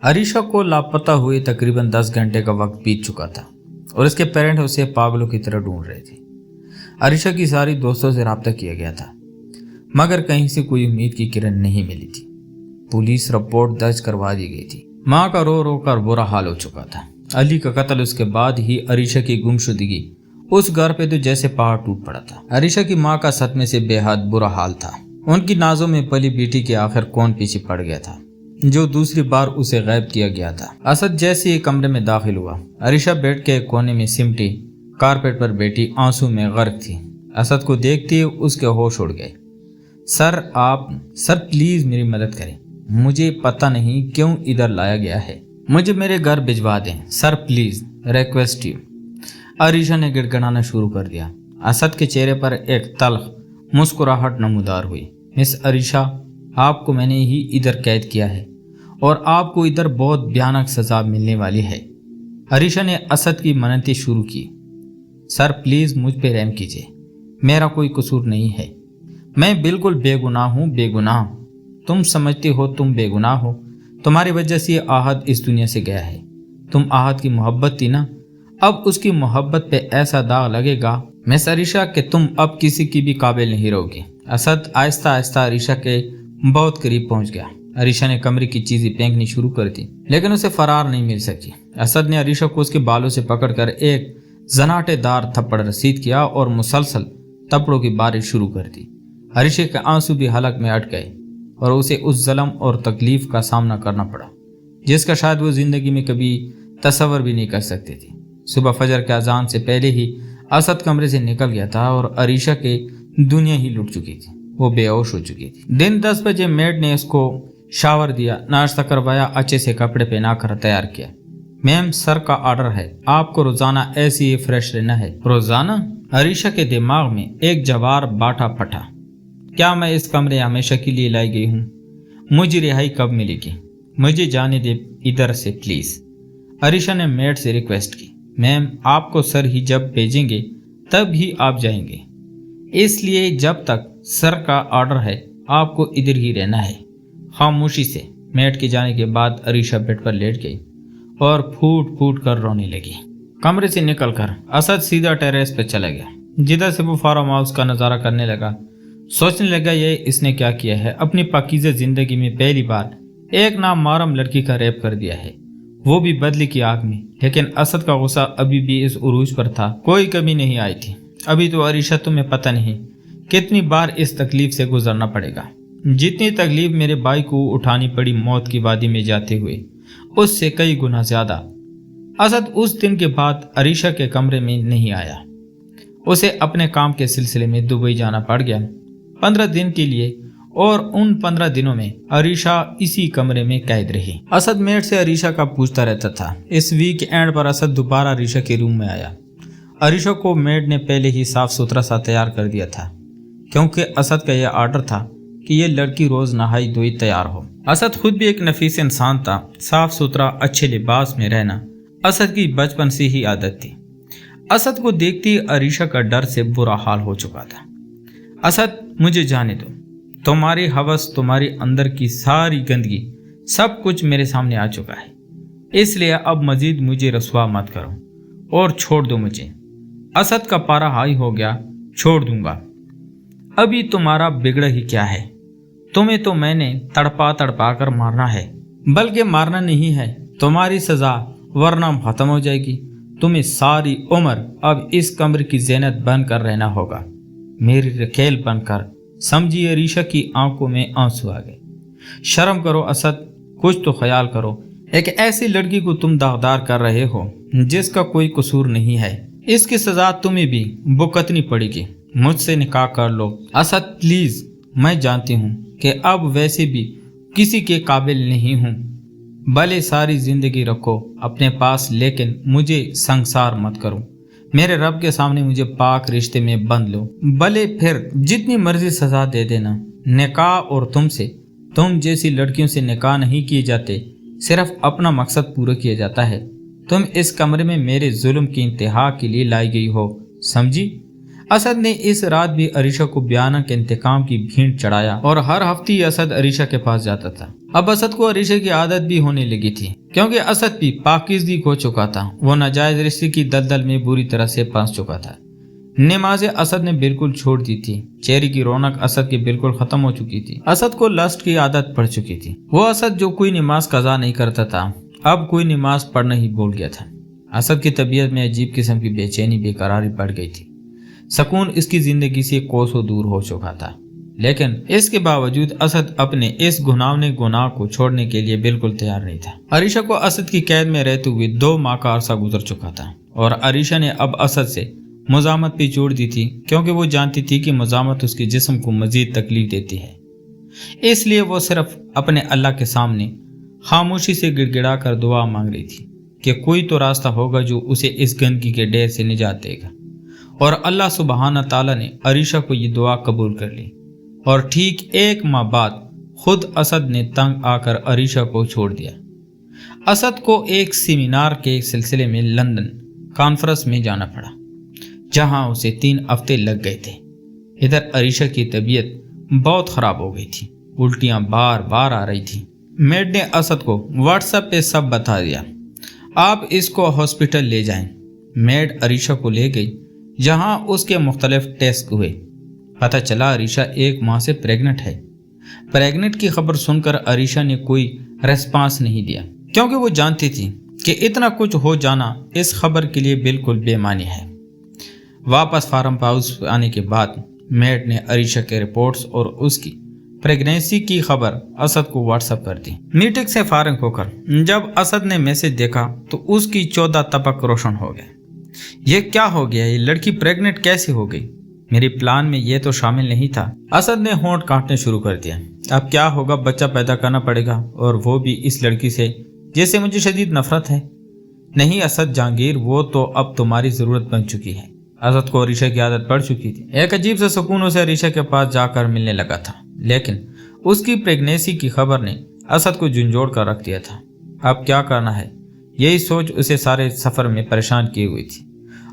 अरीशा को लापता हुए तकरीबन 10 घंटे का वक्त बीत चुका था और इसके पेरेंट उसे पागलों की तरह ढूंढ रहे थे। अरीशा की सारी दोस्तों से रब्ता किया गया था मगर कहीं से कोई उम्मीद की किरण नहीं मिली थी। पुलिस रिपोर्ट दर्ज करवा दी गई थी। माँ का रो रो कर बुरा हाल हो चुका था। अली का कत्ल, उसके बाद ही अरीशा की गुमशुदगी, उस घर पे तो जैसे पहाड़ टूट पड़ा था। अरीशा की माँ का सदमे से बेहद बुरा हाल था। उनकी नाजों में पली बेटी के आखिर कौन पीछे पड़ गया था जो दूसरी बार उसे गायब किया गया था। असद जैसे ही कमरे में दाखिल हुआ, अरीशा बेड के कोने में सिमटी कारपेट पर बैठी आंसू में गर्क थी। असद को देखते ही उसके होश उड़ गए। सर प्लीज मेरी मदद करें, मुझे पता नहीं क्यों इधर लाया गया है, मुझे मेरे घर भिजवा दें sir, please request you. Arisha ने गिड़गिड़ाना शुरू कर दिया। असद के चेहरे पर एक तल्ख मुस्कुराहट नमूदार हुई। मिस अरीशा, आपको मैंने ही इधर कैद किया है और आपको इधर बहुत भयानक सजा मिलने वाली है। अरीशा ने असद की मनती शुरू की। सर प्लीज मुझ पे रहम कीजिए, मेरा कोई कसूर नहीं है, मैं बिल्कुल बेगुनाह हूँ, बेगुनाह। तुम समझते हो तुम बेगुनाह हो, तुम्हारी वजह से आहद इस दुनिया से गया है। तुम आहद की मोहब्बत थी ना, अब उसकी मोहब्बत पे ऐसा दाग लगेगा मिस अरीशा कि तुम अब किसी की भी काबिल नहीं रहोगी। असद आहिस्ता आहिस्ता अरीशा के बहुत करीब पहुंच गया। अरीशा ने कमरे की चीजें फेंकनी शुरू कर दी लेकिन उसे फरार नहीं मिल सकी। असद ने अरीशा को उसके बालों से पकड़कर एक जनाटेदार थप्पड़ रसीद किया और मुसलसल थप्पड़ों की बारिश शुरू कर दी। अरीशा के आंसू भी हलक में अट गए और उसे उस जल्म और तकलीफ का सामना करना पड़ा जिसका शायद वो जिंदगी में कभी तसव्वुर भी नहीं कर सकती थी। सुबह फजर के अजान से पहले ही असद कमरे से निकल गया था और अरीशा की दुनिया ही लुट चुकी थी। वो बेहोश हो चुकी थी। दिन 10 बजे मेड ने उसको शावर दिया, नाश्ता करवाया, अच्छे से कपड़े पहना कर तैयार किया। मैम सर का ऑर्डर है, आपको रोजाना ऐसे ही फ्रेश रहना है। रोजाना? अरीशा के दिमाग में एक जवार बाटा फटा। क्या मैं इस कमरे हमेशा के लिए लाई गई हूँ? मुझे रिहाई कब मिलेगी? मुझे जाने दे इधर से प्लीज। अरीशा ने मेड से रिक्वेस्ट की। मैम आपको सर ही जब भेजेंगे तब ही आप जाएंगे, इसलिए जब तक सर का ऑर्डर है आपको इधर ही रहना है। खामोशी से मेड के जाने के बाद अरीशा बेड पर लेट गई और फूट फूट कर रोने लगी। कमरे से निकलकर असद सीधा टेरेस पर चला गया जिधर से वो फार्म हाउस का नज़ारा करने लगा। सोचने लगा ये इसने क्या किया है, अपनी पाकीज़ा जिंदगी में पहली बार एक नामालूम लड़की का रेप कर दिया है, वो भी बदले की आग में। लेकिन असद का गुस्सा अभी भी इस उरूज पर था, कोई कमी नहीं आई थी। अभी तो अरीशा तुम्हें पता नहीं कितनी बार इस तकलीफ से गुजरना पड़ेगा, जितनी तकलीफ मेरे भाई को उठानी पड़ी मौत की वादी में जाते हुए, उससे कई गुना ज्यादा। असद उस दिन के बाद अरीशा के कमरे में नहीं आया। उसे अपने काम के सिलसिले में दुबई जाना पड़ गया 15 दिन के लिए और उन 15 दिनों में अरीशा इसी कमरे में कैद रही। असद मेड से अरीशा का पूछता रहता था। इस वीक एंड पर असद दोबारा अरीशा के रूम में आया। अरीशा को मेड ने पहले ही साफ सुथरा सा तैयार कर दिया था क्योंकि असद का यह आर्डर था कि ये लड़की रोज नहाई धोई तैयार हो। असद खुद भी एक नफीस इंसान था। साफ सुथरा अच्छे लिबास में रहना असद की बचपन से ही आदत थी। असद को देखते ही अरीशा का डर से बुरा हाल हो चुका था। असद मुझे जाने दो, तुम्हारी हवस, तुम्हारी अंदर की सारी गंदगी, सब कुछ मेरे सामने आ चुका है, इसलिए अब मजीद मुझे रसवा मत करो और छोड़ दो मुझे। असद का पारा हाई हो गया। छोड़ दूंगा? अभी तुम्हारा बिगड़ा ही क्या है? तुम्हें तो मैंने तड़पा तड़पा कर मारना है, बल्कि मारना नहीं है, तुम्हारी सजा वरना खत्म हो जाएगी। तुम्हें सारी उम्र अब इस कमरे की ज़ीनत बनकर रहना होगा, मेरी रखेल बनकर। समझी? अरीशा की आंखों में आंसू आ गए। शर्म करो असद, कुछ तो ख्याल करो। एक ऐसी लड़की को तुम दागदार कर रहे हो जिसका कोई कसूर नहीं है, इसकी सजा तुम्हें भी भुगतनी पड़ेगी। मुझसे निकाह कर लो असद प्लीज। मैं जानती हूँ कि अब वैसे भी किसी के काबिल नहीं हूँ, भले सारी जिंदगी रखो अपने पास, लेकिन मुझे संसार मत करो। मेरे रब के सामने मुझे पाक रिश्ते में बंध लो, भले फिर जितनी मर्जी सजा दे देना। निकाह और तुम जैसी लड़कियों से निकाह नहीं किए जाते, सिर्फ अपना मकसद पूरा किया जाता है। तुम इस कमरे में मेरे जुल्म की इंतहा के लिए लाई गई हो, समझी? असद ने इस रात भी अरीशा को भयानक इंतकाम की भीड़ चढ़ाया और हर हफ्ते असद अरीशा के पास जाता था। अब असद को अरीशा की आदत भी होने लगी थी, क्योंकि असद भी पाकिज़गी खो चुका था। वो नाजायज रिश्ते की दलदल में बुरी तरह से फंस चुका था। नमाज़ें असद ने बिल्कुल छोड़ दी थी। चेहरे की रौनक असद की बिल्कुल खत्म हो चुकी थी। असद को लस्ट की आदत पड़ चुकी थी। वो असद जो कोई नमाज कज़ा नहीं करता था, अब कोई नमाज पढ़ना ही भूल गया था। असद की तबीयत में अजीब किस्म की बेचैनी बेकरारी बढ़ गई थी। सुकून इसकी जिंदगी से कोसों दूर हो चुका था, लेकिन इसके बावजूद असद अपने इस घुनावने गुनाह को छोड़ने के लिए बिल्कुल तैयार नहीं था। अरीशा को असद की कैद में रहते हुए 2 माह का अरसा गुजर चुका था और अरीशा ने अब असद से मुजामत भी छोड़ दी थी, क्योंकि वो जानती थी कि मुजामत उसके जिस्म को मजीद तकलीफ देती है। इसलिए वो सिर्फ अपने अल्लाह के सामने खामोशी से गिड़गिड़ा कर दुआ मांग रही थी कि कोई तो रास्ता होगा जो उसे इस गंदगी के ढेर से निजात देगा। और अल्लाह सुबहाना ताला ने अरीशा को ये दुआ कबूल कर ली और ठीक 1 माह बाद खुद असद ने तंग आकर अरीशा को छोड़ दिया। असद को एक सेमिनार के सिलसिले में लंदन कॉन्फ्रेंस में जाना पड़ा, जहां उसे 3 हफ्ते लग गए थे। इधर अरीशा की तबीयत बहुत ख़राब हो गई थी। उल्टियां बार बार आ रही थी। मेड ने असद को व्हाट्सएप पे सब बता दिया। आप इसको हॉस्पिटल ले जाएं। मेड अरीशा को ले गई, जहां उसके मुख्तलिफ टेस्ट हुए। पता चला अरीशा 1 माह से प्रेग्नेंट है। प्रेग्नेंट की खबर सुनकर अरीशा ने कोई रेस्पॉन्स नहीं दिया, क्योंकि वो जानती थी कि इतना कुछ हो जाना इस खबर के लिए बिल्कुल बेमानी है। वापस फार्म हाउस आने के बाद मेड ने अरीशा के रिपोर्ट्स और उसकी प्रेगनेंसी की खबर असद को व्हाट्सएप कर दी। मीटिंग से फारिग होकर जब असद ने मैसेज देखा तो उसकी 14 तबक रोशन हो गए। ये क्या हो गया? ये लड़की प्रेग्नेंट कैसे हो गई? मेरे प्लान में ये तो शामिल नहीं था। असद ने होंठ काटने शुरू कर दिया। अब क्या होगा? बच्चा पैदा करना पड़ेगा, और वो भी इस लड़की से जिससे मुझे शदीद नफरत है। नहीं असद जहांगीर, वो तो अब तुम्हारी ज़रूरत बन चुकी है। असद को अरीशा की आदत पड़ चुकी थी। एक अजीब सा सुकून उसे अरीशा के पास जाकर मिलने लगा था, लेकिन उसकी प्रेगनेंसी की खबर ने असद को झंझोड़ कर रख दिया था। अब क्या करना है, यही सोच उसे सारे सफ़र में परेशान किए हुई थी।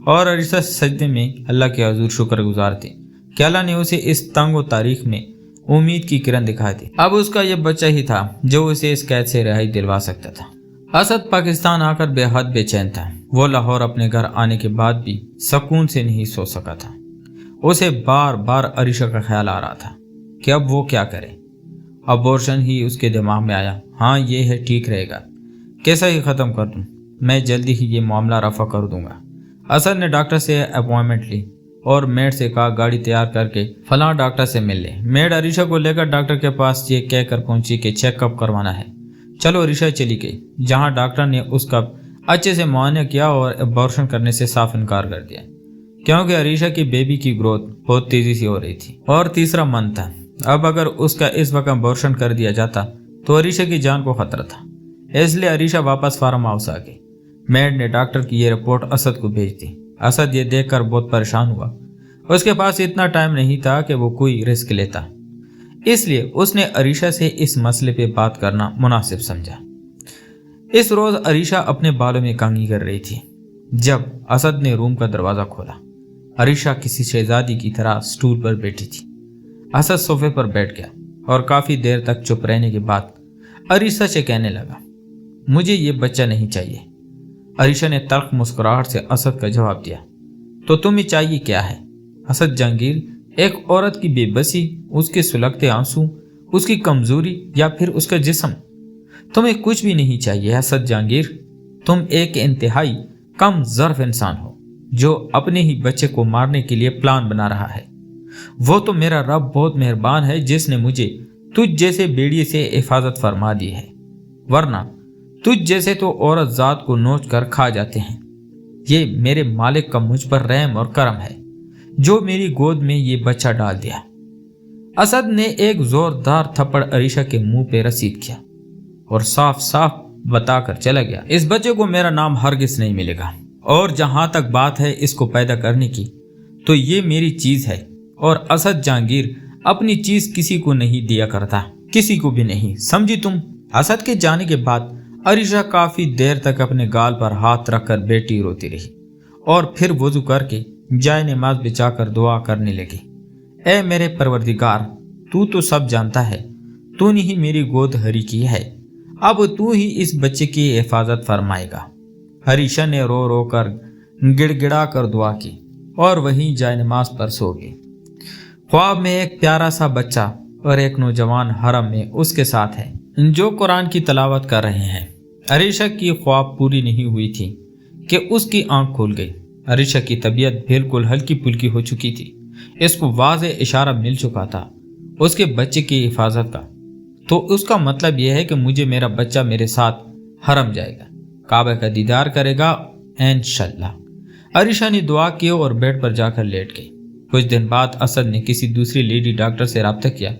और अरीशा सजदे में अल्लाह के हजूर शुक्रगुजार थी कि अल्लाह ने उसे इस तंग तारीख में उम्मीद की किरण दिखाई दी। अब उसका यह बच्चा ही था जो उसे इस कैद से रिहाई दिलवा सकता था। असद पाकिस्तान आकर बेहद बेचैन था। वो लाहौर अपने घर आने के बाद भी सुकून से नहीं सो सका था। उसे बार बार अरीशा का ख्याल आ रहा था कि अब वो क्या करे। अबॉर्शन ही उसके दिमाग में आया। हाँ, ये है, ठीक रहेगा, कैसा ही ख़त्म कर दूँ, मैं जल्दी ही ये मामला रफा कर दूंगा। असद ने डॉक्टर से अपॉइंटमेंट ली और मेड से कहा गाड़ी तैयार करके फलां डॉक्टर से मिल ले। मेड अरीशा को लेकर डॉक्टर के पास ये कहकर पहुंची कि चेकअप करवाना है। चलो अरीशा चली गई, जहां डॉक्टर ने उसका अच्छे से मुआयना किया और अबॉर्शन करने से साफ इनकार कर दिया, क्योंकि अरीशा की बेबी की ग्रोथ बहुत तेज़ी से हो रही थी और तीसरा मंथ था। अब अगर उसका इस वक्त अबॉर्शन कर दिया जाता तो अरीशा की जान को खतरा था। इसलिए अरीशा वापस फार्म हाउस आ गई। मेड ने डॉक्टर की ये रिपोर्ट असद को भेज दी। असद ये देखकर बहुत परेशान हुआ। उसके पास इतना टाइम नहीं था कि वो कोई रिस्क लेता, इसलिए उसने अरीशा से इस मसले पे बात करना मुनासिब समझा। इस रोज़ अरीशा अपने बालों में कंघी कर रही थी जब असद ने रूम का दरवाज़ा खोला। अरीशा किसी शहजादी की तरह स्टूल पर बैठी थी। असद सोफे पर बैठ गया और काफ़ी देर तक चुप रहने के बाद अरीशा से कहने लगा, मुझे ये बच्चा नहीं चाहिए। अरीशा ने तल्ख मुस्कुराहट से असद का जवाब दिया, तो तुम्हें चाहिए क्या है? असद जहांगीर, एक औरत की बेबसी, उसके सुलगते आंसू, उसकी कमजोरी या फिर उसका जिस्म? तुम्हें कुछ भी नहीं चाहिए असद जहांगीर। तुम एक इंतहाई कम ज़र्फ इंसान हो जो अपने ही बच्चे को मारने के लिए प्लान बना रहा है। वो तो मेरा रब बहुत मेहरबान है जिसने मुझे तुझ जैसे बेड़िए से हिफाजत फरमा दी है, वरना तुझ जैसे तो औरत जात को नोच कर खा जाते हैं। ये मेरे मालिक का मुझ पर रहम और करम है जो मेरी गोद में ये बच्चा डाल दिया। असद ने एक जोरदार थप्पड़ अरीशा के मुंह पे रसीद किया और साफ साफ बताकर चला गया, इस बच्चे को मेरा नाम हरगिज नहीं मिलेगा, और जहां तक बात है इसको पैदा करने की तो ये मेरी चीज है, और असद जहांगीर अपनी चीज किसी को नहीं दिया करता, किसी को भी नहीं, समझी तुम? असद के जाने के बाद अरीशा काफी देर तक अपने गाल पर हाथ रखकर बैठी रोती रही और फिर वजू करके जाए नमाज बिछा कर दुआ करने लगी। ए मेरे परवरदिगार, तू तो सब जानता है, तूने ही मेरी गोद हरी की है, अब तू ही इस बच्चे की हिफाजत फरमाएगा। हरीशा ने रो रो कर गिड़गिड़ा कर दुआ की और वहीं जाए नमाज पर सो गई। ख्वाब में एक प्यारा सा बच्चा और एक नौजवान हरम में उसके साथ है जो कुरान की तलावत कर रहे हैं। अरीशा की ख्वाब पूरी नहीं हुई थी कि उसकी आंख खुल गई। अरीशा की तबीयत बिल्कुल हल्की पुल्की हो चुकी थी। इसको वाज़े इशारा मिल चुका था उसके बच्चे की हिफाजत का। तो उसका मतलब यह है कि मुझे मेरा बच्चा मेरे साथ हरम जाएगा, काबा का दीदार करेगा इंशाअल्लाह। अरीशा ने दुआ की और बेड पर जाकर लेट गई। कुछ दिन बाद असद ने किसी दूसरी लेडी डॉक्टर से रब्ता किया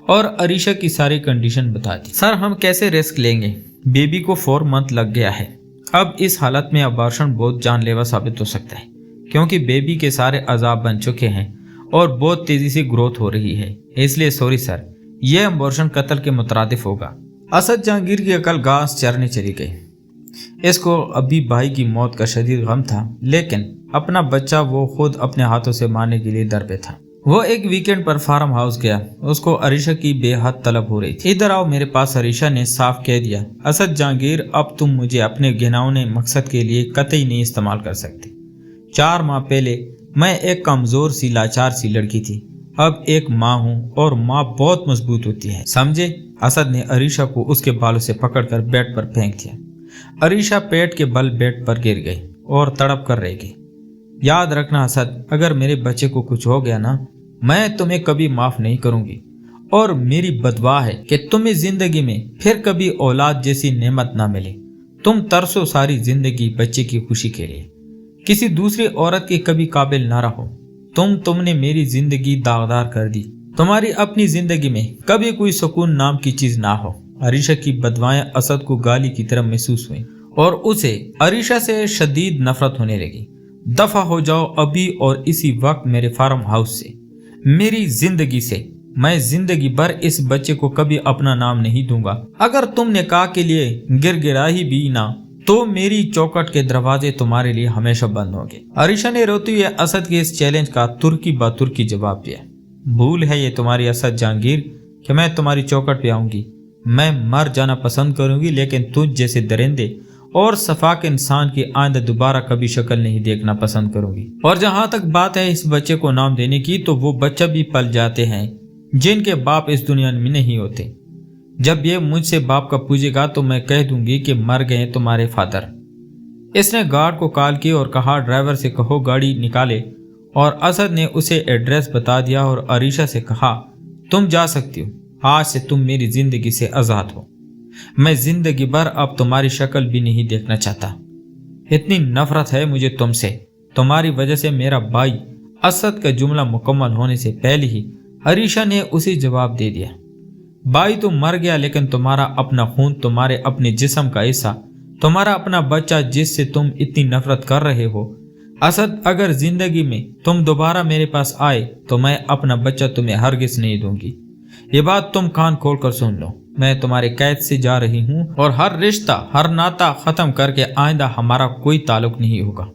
और अरीशा की सारी कंडीशन बता दी। सर, हम कैसे रिस्क लेंगे? बेबी को 4 मंथ लग गया है। अब इस हालत में अबॉर्शन बहुत जानलेवा साबित हो सकता है क्योंकि बेबी के सारे अजाब बन चुके हैं और बहुत तेजी से ग्रोथ हो रही है। इसलिए सॉरी सर, यह अबॉर्शन कत्ल के मुतरादिफ होगा। असद जहांगीर की अकल घास चरने चली गई। इसको अभी भाई की मौत का शदीद गम था, लेकिन अपना बच्चा वो खुद अपने हाथों से मारने के लिए दर पे था। वो एक वीकेंड पर फार्म हाउस गया। उसको अरीशा की बेहद तलब हो रही थी। इधर आओ मेरे पास, अरीशा ने साफ कह दिया। असद जहांगीर, अब तुम मुझे अपने घिनौने मकसद के लिए कतई नहीं इस्तेमाल कर सकते। 4 माह पहले मैं एक कमजोर सी लाचार सी लड़की थी, अब एक माँ हूँ और माँ बहुत मजबूत होती है, समझे? असद ने अरीशा को उसके बालों से पकड़कर बेड पर फेंक दिया। अरीशा पेट के बल बेड पर गिर गई और तड़प कर रह गई। याद रखना असद, अगर मेरे बच्चे को कुछ हो गया ना, मैं तुम्हें कभी माफ नहीं करूंगी और मेरी बदवा है कि तुम्हें जिंदगी में फिर कभी औलाद जैसी नेमत ना मिले। तुम तरसो सारी जिंदगी बच्चे की खुशी के लिए, किसी दूसरी औरत के कभी काबिल ना रहो। तुमने मेरी जिंदगी दागदार कर दी। तुम्हारी अपनी जिंदगी में कभी कोई सुकून नाम की चीज ना हो। अरीशा की बदवाएं असद को गाली की तरह महसूस हुई और उसे अरीशा से शदीद नफरत होने लगी। दफा हो जाओ अभी और इसी वक्त मेरे फार्म हाउस से, मेरी जिंदगी से। मैं जिंदगी भर इस बच्चे को कभी अपना नाम नहीं दूंगा। अगर तुम निकाह के लिए गिड़गिड़ाई भी ना तो मेरी चौखट के दरवाजे तुम्हारे लिए हमेशा बंद होंगे। अरीशा ने रोते हुए असद के इस चैलेंज का तुर्की ब तुर्की जवाब दिया। भूल है ये तुम्हारी असद जहांगीर कि मैं तुम्हारी चौखट पे आऊंगी। मैं मर जाना पसंद करूंगी, लेकिन तुझ जैसे दरिंदे और सफाक इंसान की आइंदा दोबारा कभी शक्ल नहीं देखना पसंद करूंगी। और जहां तक बात है इस बच्चे को नाम देने की, तो वो बच्चा भी पल जाते हैं जिनके बाप इस दुनिया में नहीं होते। जब ये मुझसे बाप का पूछेगा तो मैं कह दूंगी कि मर गए तुम्हारे फादर। इसने गार्ड को कॉल की और कहा ड्राइवर से कहो गाड़ी निकाले, और असद ने उसे एड्रेस बता दिया और अरीशा से कहा तुम जा सकती हो, आज से तुम मेरी जिंदगी से आजाद हो। मैं जिंदगी भर अब तुम्हारी शक्ल भी नहीं देखना चाहता। इतनी नफरत है मुझे तुमसे। तुम्हारी वजह से मेरा भाई असद का जुमला मुकम्मल होने से पहले ही अरीशा ने उसे जवाब दे दिया। भाई तो मर गया, लेकिन तुम्हारा अपना खून, तुम्हारे अपने जिस्म का हिस्सा, तुम्हारा अपना बच्चा जिससे तुम इतनी नफरत कर रहे हो। असद, अगर जिंदगी में तुम दोबारा मेरे पास आए तो मैं अपना बच्चा तुम्हें हरगिज नहीं दूंगी। ये बात तुम कान खोल कर सुन लो। मैं तुम्हारे कैद से जा रही हूँ और हर रिश्ता, हर नाता खत्म करके आइंदा हमारा कोई ताल्लुक नहीं होगा।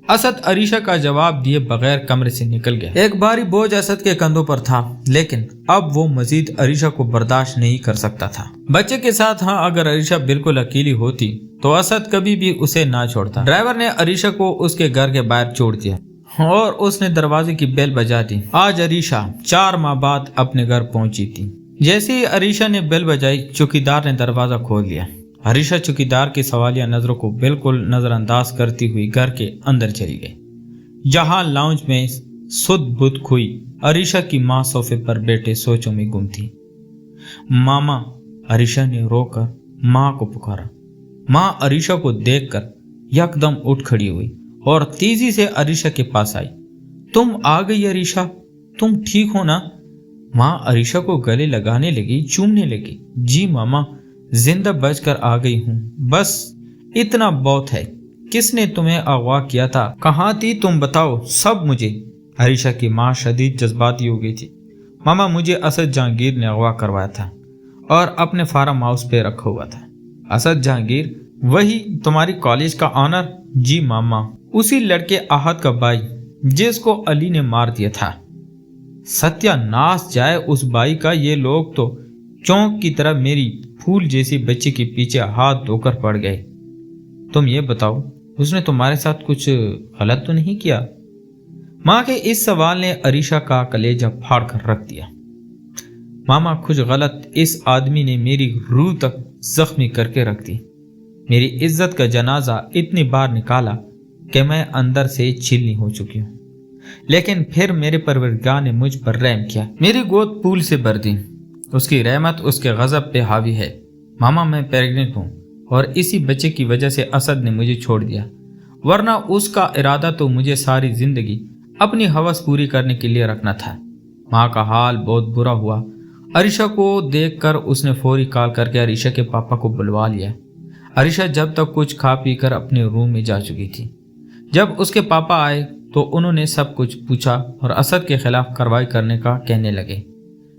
असद अरीशा का जवाब दिए बगैर कमरे से निकल गया। एक भारी बोझ असद के कंधों पर था, लेकिन अब वो मजीद अरीशा को बर्दाश्त नहीं कर सकता था। बच्चे के साथ हाँ, अगर अरीशा बिल्कुल अकेली होती तो असद कभी भी उसे ना छोड़ता। ड्राइवर ने अरीशा को उसके घर के बाहर छोड़ दिया और उसने दरवाजे की बेल बजा दी। आज अरीशा 4 माह बाद अपने घर पहुंची थी। जैसे ही अरीशा ने बेल बजाई, चौकीदार ने दरवाजा खोल दिया। अरीशा चौकीदार की सवालिया नजरों को बिल्कुल नजरअंदाज करती हुई घर के अंदर चली गई, जहां लाउंज में सुध बुध खोई अरीशा की मां सोफे पर बैठे सोचों में गुम थी। मामा, अरीशा ने रोकर मां को पुकारा। मां अरीशा को देखकर यकदम उठ खड़ी हुई और तेजी से अरीशा के पास आई। तुम आ गई अरीशा, तुम ठीक हो ना? मां अरीशा को गले लगाने लगी, चूमने लगी। जी मामा, जिंदा बचकर आ गई हूँ, बस इतना बहुत है। किसने तुम्हें अगवा किया था? कहाँ थी तुम? बताओ सब मुझे। अरीशा की माँ शदीद जज्बाती हो गई थी। मामा, मुझे असद जहांगीर ने अगवा करवाया था और अपने फार्म हाउस पे रखा हुआ था। असद जहांगीर? वही तुम्हारी कॉलेज का ऑनर? जी मामा, उसी लड़के आहद का भाई जिसको अली ने मार दिया था। सत्यानाश जाए उस बाई का, ये लोग तो चौंक की तरह मेरी फूल जैसी बच्ची के पीछे हाथ धोकर पड़ गए। तुम ये बताओ, उसने तुम्हारे साथ कुछ गलत तो नहीं किया? माँ के इस सवाल ने अरीशा का कलेजा फाड़ कर रख दिया। मामा, कुछ गलत इस आदमी ने मेरी रूह तक जख्मी करके रख दी। मेरी इज्जत का जनाजा इतनी बार निकाला कि मैं अंदर से छीलनी हो चुकी हूँ, लेकिन फिर मेरे परवरदिगार ने मुझ पर रहम किया, मेरी गोद फूल से भर दी। उसकी रहमत उसके गजब पे हावी है। मामा, मैं प्रेग्नेंट हूँ और इसी बच्चे की वजह से असद ने मुझे छोड़ दिया, वरना उसका इरादा तो मुझे सारी जिंदगी अपनी हवस पूरी करने के लिए रखना था। माँ का हाल बहुत बुरा हुआ। अरीशा को देखकर उसने फौरी कॉल करके अरीशा के पापा को बुलवा लिया। अरीशा जब तक कुछ खा पी कर अपने रूम में जा चुकी थी। जब उसके पापा आए तो उन्होंने सब कुछ पूछा और असद के खिलाफ कार्रवाई करने का कहने लगे।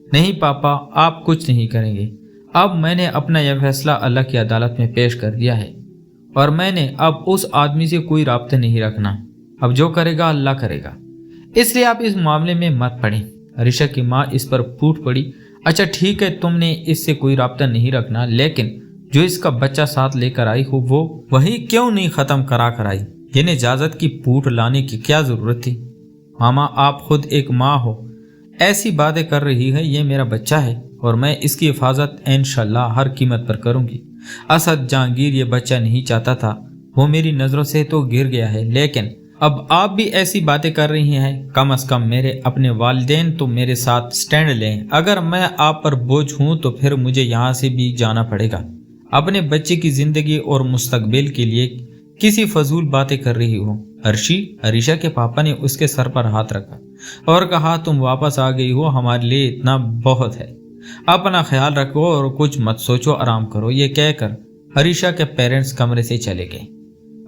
नहीं पापा, आप कुछ नहीं करेंगे। अब मैंने अपना यह फैसला अल्लाह की अदालत में पेश कर दिया है और मैंने अब उस आदमी से कोई राब्ता नहीं रखना। अब जो करेगा अल्लाह करेगा, इसलिए आप इस मामले में मत पड़ें। अरीशा की माँ इस पर फूट पड़ी। अच्छा ठीक है, तुमने इससे कोई राब्ता नहीं रखना, लेकिन जो इसका बच्चा साथ लेकर आई हो वो वही क्यों नहीं ख़त्म करा कर आई? यानी इजाज़त की पूट लाने की क्या ज़रूरत थी? मामा, आप खुद एक माँ हो, ऐसी बातें कर रही है। ये मेरा बच्चा है और मैं इसकी हिफाजत इंशाल्लाह हर कीमत पर करूँगी। असद जहांगीर ये बच्चा नहीं चाहता था, वो मेरी नज़रों से तो गिर गया है, लेकिन अब आप भी ऐसी बातें कर रही हैं। कम से कम मेरे अपने वालिदैन तो मेरे साथ स्टैंड लें। अगर मैं आप पर बोझ हूँ तो फिर मुझे यहाँ से भी जाना पड़ेगा। अपने बच्चे की ज़िंदगी और मुस्तकबिल के लिए किसी फजूल बातें कर रही हो। अरीशा के पापा ने उसके सर पर हाथ रखा और कहा, तुम वापस आ गई हो, हमारे लिए इतना बहुत है। अपना ख्याल रखो और कुछ मत सोचो, आराम करो। ये कहकर अरीशा के पेरेंट्स कमरे से चले गए।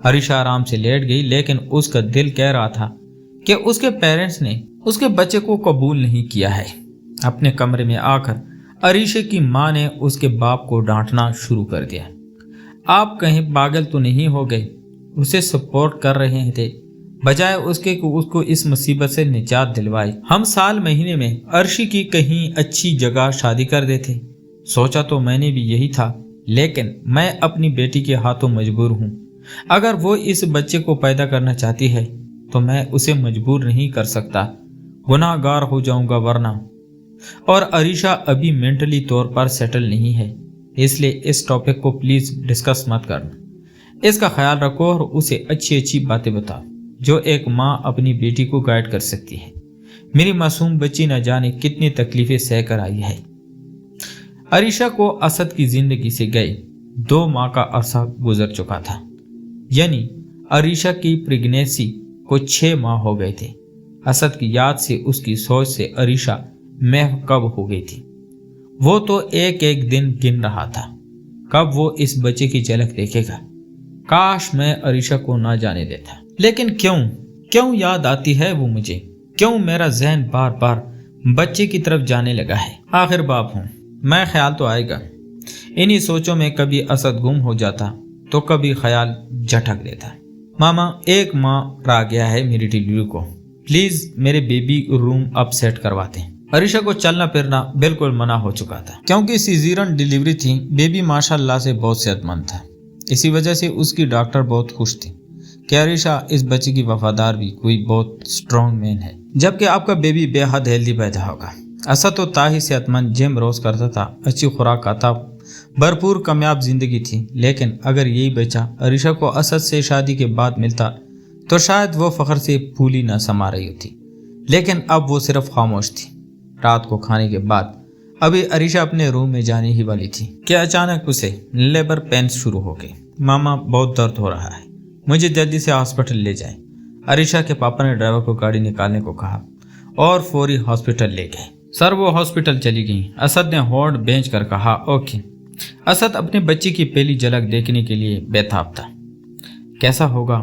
अरीशा आराम से लेट गई, लेकिन उसका दिल कह रहा था कि उसके पेरेंट्स ने उसके बच्चे को कबूल नहीं किया है। अपने कमरे में आकर अरीशा की माँ ने उसके बाप को डांटना शुरू कर दिया। आप कहीं पागल तो नहीं हो गए? उसे सपोर्ट कर रहे थे बजाय उसके को उसको इस मुसीबत से निजात दिलवाई। हम साल महीने में अर्शी की कहीं अच्छी जगह शादी कर देते। सोचा तो मैंने भी यही था, लेकिन मैं अपनी बेटी के हाथों मजबूर हूँ। अगर वो इस बच्चे को पैदा करना चाहती है तो मैं उसे मजबूर नहीं कर सकता, गुनाहगार हो जाऊंगा वरना। और अरीशा अभी मेंटली तौर पर सेटल नहीं है, इसलिए इस टॉपिक को प्लीज डिस्कस मत करना। इसका ख्याल रखो और उसे अच्छी अच्छी बातें बताओ जो एक माँ अपनी बेटी को गाइड कर सकती है। मेरी मासूम बच्ची न जाने कितनी तकलीफें सह कर आई है। अरीशा को असद की जिंदगी से गए 2 माह का अरसा गुजर चुका था, यानी अरीशा की प्रेगनेंसी को 6 माह हो गए थे। असद की याद से, उसकी सोच से अरीशा महव कब हो गई थी। वो तो एक एक दिन गिन रहा था, कब वो इस बच्चे की झलक देखेगा। काश मैं अरीशा को ना जाने देता, लेकिन क्यों याद आती है वो मुझे? क्यों मेरा जहन बार बार बच्चे की तरफ जाने लगा है? आखिर बाप हूँ मैं, ख्याल तो आएगा। इन्हीं सोचों में कभी असद गुम हो जाता तो कभी ख्याल झटक देता। मामा, 1 माह रह गया है मेरी डिलीवरी को, प्लीज मेरे बेबी रूम अब सेट करवाते हैं। अरीशा को चलना फिरना बिल्कुल मना हो चुका था, क्योंकि सीजरियन डिलीवरी थी। बेबी माशाल्लाह से बहुत सेहतमंद था, इसी वजह से उसकी डॉक्टर बहुत खुश थी कि अरीशा इस बच्चे की वफादार भी कोई बहुत स्ट्रॉन्ग मैन है, जबकि आपका बेबी बेहद हेल्दी पैदा होगा। असद तो ताही सेहतमंद, जिम रोज करता था, अच्छी खुराक खाता, भरपूर कामयाब जिंदगी थी। लेकिन अगर यही बच्चा अरीशा को असद से शादी के बाद मिलता तो शायद वो फख्र से फूली न समा रही होती, लेकिन अब वो सिर्फ खामोश थी। रात को खाने के बाद अभी अरीशा अपने रूम में जाने ही वाली थी कि अचानक उसे लेबर पेन्स शुरू हो गए। मामा, बहुत दर्द हो रहा है, मुझे जल्दी से हॉस्पिटल ले जाएं। अरीशा के पापा ने ड्राइवर को गाड़ी निकालने को कहा और फौरी हॉस्पिटल ले गए। सर, वो हॉस्पिटल चली गई। असद ने होड़ बेच कर कहा, ओके। असद अपने बच्चे की पहली झलक देखने के लिए बेताब था। कैसा होगा?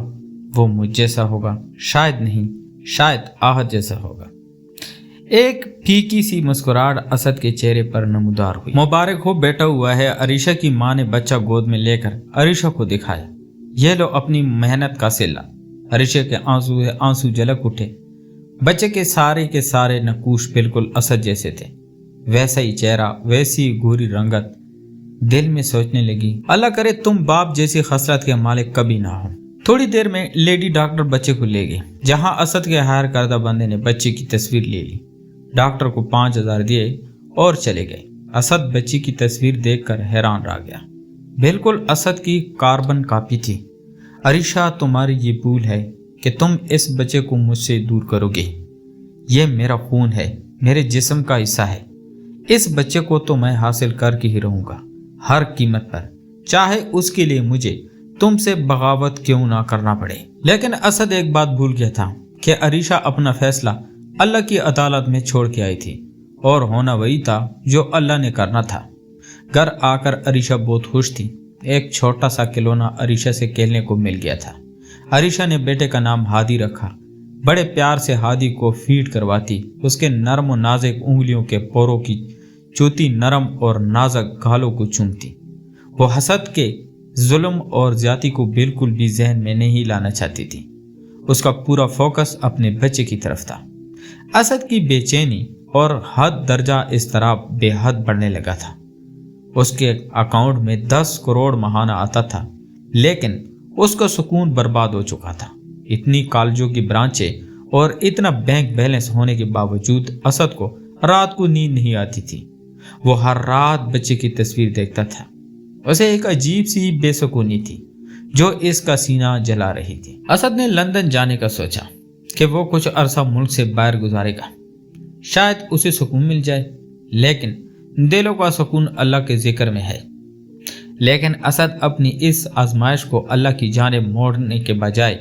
वो मुझ जैसा होगा? शायद नहीं, शायद आहत जैसा होगा। एक फीकी सी मुस्कुराहट असद के चेहरे पर नमूदार हुई। मुबारक हो, बेटा हुआ है। अरीशा की माँ ने बच्चा गोद में लेकर अरीशा को दिखाया। ये लो अपनी मेहनत का सिला। अरीशा के आंसू झलक उठे। बच्चे के सारे नकूश बिल्कुल असद जैसे थे। वैसा ही चेहरा, वैसी गोरी रंगत। दिल में सोचने लगी, अल्लाह करे तुम बाप जैसी खसरत के मालिक कभी ना हो। थोड़ी देर में लेडी डॉक्टर बच्चे को ले गई, जहां असद के हायर करदा बंदे ने बच्चे की तस्वीर ले ली। डॉक्टर को 5,000 दिए और चले गए। असद बच्ची की तस्वीर देखकर हैरान रह गया। बिल्कुल असद की कार्बन कॉपी थी। अरीशा, तुम्हारी ये भूल है कि तुम इस बच्चे को मुझसे दूर करोगे। ये मेरा खून है, मेरे जिस्म का हिस्सा है। इस बच्चे को तो मैं हासिल करके ही रहूंगा, हर कीमत पर, चाहे उसके लिए मुझे तुमसे बगावत क्यों ना करना पड़े। लेकिन असद एक बात भूल गया था कि अरीशा अपना फैसला अल्लाह की अदालत में छोड़ के आई थी और होना वही था जो अल्लाह ने करना था। घर आकर अरीशा बहुत खुश थी। एक छोटा सा खिलौना अरीशा से खेलने को मिल गया था। अरीशा ने बेटे का नाम हादी रखा। बड़े प्यार से हादी को फीड करवाती, उसके नरम और नाजुक उंगलियों के पोरों की चूती नरम और नाजुक गालों को चूमती। वो हसद के जुल्म और ज्यादती को बिल्कुल भी जहन में नहीं लाना चाहती थी। उसका पूरा फोकस अपने बच्चे की तरफ था। असद की बेचैनी और हद दर्जा इस तरह बेहद बढ़ने लगा था। उसके अकाउंट में 10 करोड़ महाना आता था, लेकिन उसका सुकून बर्बाद हो चुका था। इतनी कॉलेजों की ब्रांचें और इतना बैंक बैलेंस होने के बावजूद असद को रात को नींद नहीं आती थी। वो हर रात बच्चे की तस्वीर देखता था। उसे एक अजीब सी बेसुकूनी थी जो इसका सीना जला रही थी। असद ने लंदन जाने का सोचा कि वो कुछ अरसा मुल्क से बाहर गुजारेगा, शायद उसे सुकून मिल जाए। लेकिन दिलों का सुकून अल्लाह के जिक्र में है। लेकिन असद अपनी इस आजमाइश को अल्लाह की जानिब मोड़ने के बजाय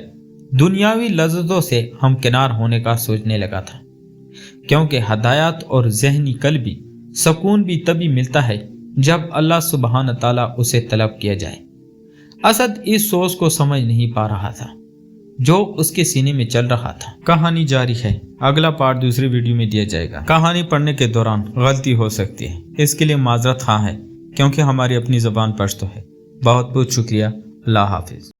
दुनियावी लज़्ज़तों से हमकिनार होने का सोचने लगा था, क्योंकि हदायत और जहनी कल्बी सुकून भी तभी मिलता है जब अल्लाह सुब्हान ताला उसे तलब किया जाए। असद इस सोच को समझ नहीं पा रहा था जो उसके सीने में चल रहा था। कहानी जारी है, अगला पार्ट दूसरी वीडियो में दिया जाएगा। कहानी पढ़ने के दौरान गलती हो सकती है, इसके लिए माजरत हाँ है, क्योंकि हमारी अपनी ज़बान पश्तो है। बहुत बहुत शुक्रिया। अल्लाह हाफिज।